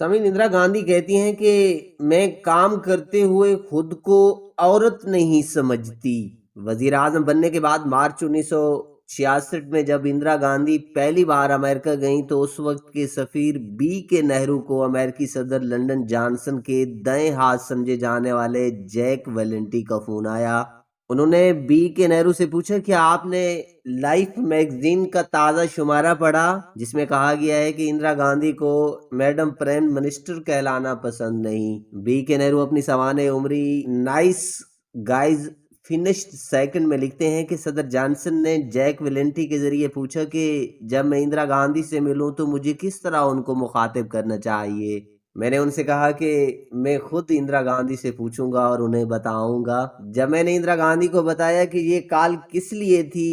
समीन इंदिरा गांधी कहती हैं कि मैं काम करते हुए खुद को औरत नहीं समझती। वजीर आजम बनने के बाद मार्च 1966 में जब इंदिरा गांधी पहली बार अमेरिका गईं तो उस वक्त के सफीर बी के नेहरू को अमेरिकी सदर लंदन जॉनसन के दाएं हाथ समझे जाने वाले जैक वेलेंटी का फोन आया। उन्होंने बी के नेहरू से पूछा कि आपने लाइफ मैगजीन का ताज़ा शुमारा पढ़ा जिसमें कहा गया है कि इंदिरा गांधी को मैडम प्राइम मिनिस्टर कहलाना पसंद नहीं। बी के नेहरू अपनी सवाने उम्री नाइस गाइज फिनिश्ड सेकंड में लिखते हैं कि सदर जॉनसन ने जैक वेलेंटी के जरिए पूछा कि जब मैं इंदिरा गांधी से मिलूं तो मुझे किस तरह उनको मुखातिब करना चाहिए। मैंने उनसे कहा कि मैं खुद इंदिरा गांधी से पूछूंगा और उन्हें बताऊंगा। जब मैंने इंदिरा गांधी को बताया कि ये कॉल किस लिए थी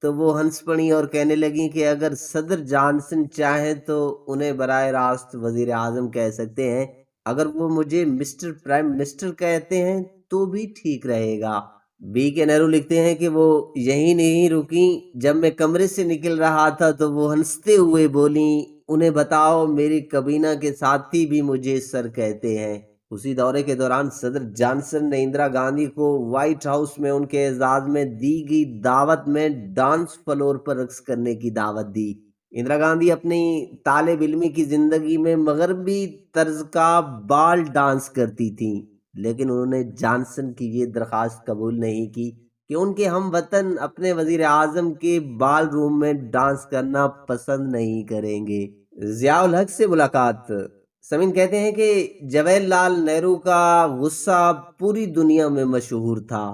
तो वो हंस पड़ी और कहने लगी कि अगर सदर जॉनसन चाहे तो उन्हें बराह रास्त वजीर आजम कह सकते हैं, अगर वो मुझे मिस्टर प्राइम मिनिस्टर कहते हैं तो भी ठीक रहेगा। बी के नेहरू लिखते हैं कि वो यही नहीं रुकी, जब मैं कमरे से निकल रहा था तो वो हंसते हुए बोली, उन्हें बताओ मेरी कबीना के साथी भी मुझे सर कहते हैं। उसी दौरे के दौरान सदर जॉनसन ने इंदिरा गांधी को व्हाइट हाउस में उनके एजाज में दी गई दावत में डांस फ्लोर पर रक्स करने की दावत दी। इंदिरा गांधी अपनी तालिब इल्मी की जिंदगी में मगरबी तर्ज का बाल डांस करती थी, लेकिन उन्होंने जॉनसन की ये दरख्वास्त कबूल नहीं की कि उनके हम वतन अपने वजीर आजम के बाल रूम में डांस करना पसंद नहीं करेंगे। जियाउल हक से मुलाकात। समीन कहते हैं कि जवाहरलाल नेहरू का गुस्सा पूरी दुनिया में मशहूर था,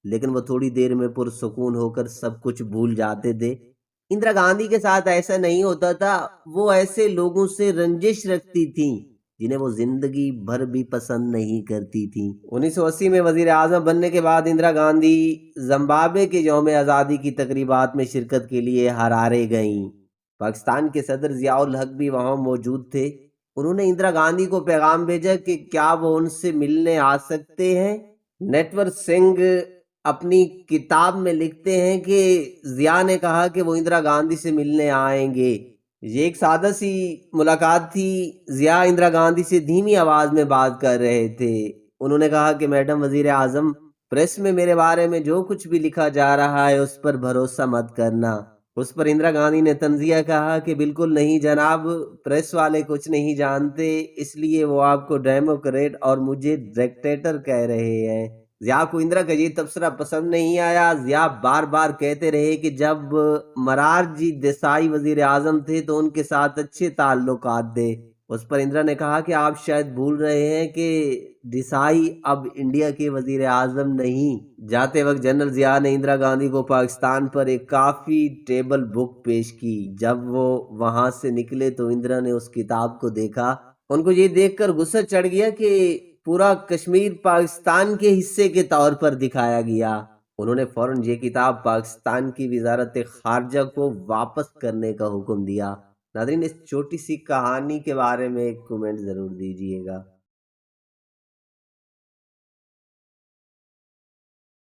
लेकिन वो थोड़ी देर में पुरसुकून होकर सब कुछ भूल जाते थे। इंदिरा गांधी के साथ ऐसा नहीं होता था। वो ऐसे लोगों से रंजिश रखती थी जिन्हें वो जिंदगी भर भी पसंद नहीं करती थी। 1980 में वजीर आजम बनने के बाद इंदिरा गांधी जिम्बाब्वे के यौम आज़ादी की तकरीबात में शिरकत के लिए हरारे गईं। पाकिस्तान के सदर जियाउल हक भी वहां मौजूद थे। उन्होंने इंदिरा गांधी को पैगाम भेजा कि क्या वो उनसे मिलने आ सकते हैं। नटवर सिंह अपनी किताब में लिखते हैं कि जिया ने कहा कि वो इंदिरा गांधी से मिलने आएंगे। ये एक सादा सी मुलाकात थी। जिया इंदिरा गांधी से धीमी आवाज में बात कर रहे थे। उन्होंने कहा कि मैडम वजीर आजम, प्रेस में मेरे बारे में जो कुछ भी लिखा जा रहा है उस पर भरोसा मत करना। उस पर इंदिरा गांधी ने तंजिया कहा कि बिल्कुल नहीं जनाब, प्रेस वाले कुछ नहीं जानते, इसलिए वो आपको डेमोक्रेट और मुझे डिक्टेटर कह रहे हैं। जिया को इंदिरा का ये तबसरा पसंद नहीं आया। जिया बार बार कहते रहे कि जब मोरारजी देसाई वजीर आजम थे तो उनके साथ अच्छे ताल्लुकात थे। उस पर इंदिरा ने कहा कि आप शायद भूल रहे हैं कि देसाई अब इंडिया के वजीर आजम नहीं। जाते वक्त जनरल जिया ने इंदिरा गांधी को पाकिस्तान पर एक काफी टेबल बुक पेश की। जब वो वहां से निकले तो इंदिरा ने उस किताब को देखा। उनको ये देखकर गुस्सा चढ़ गया कि पूरा कश्मीर पाकिस्तान के हिस्से के तौर पर दिखाया गया। उन्होंने फौरन ये किताब पाकिस्तान की वजारत खारजा को वापस करने का हुक्म दिया। नाज़रीन, इस छोटी सी कहानी के बारे में एक कमेंट जरूर दीजिएगा।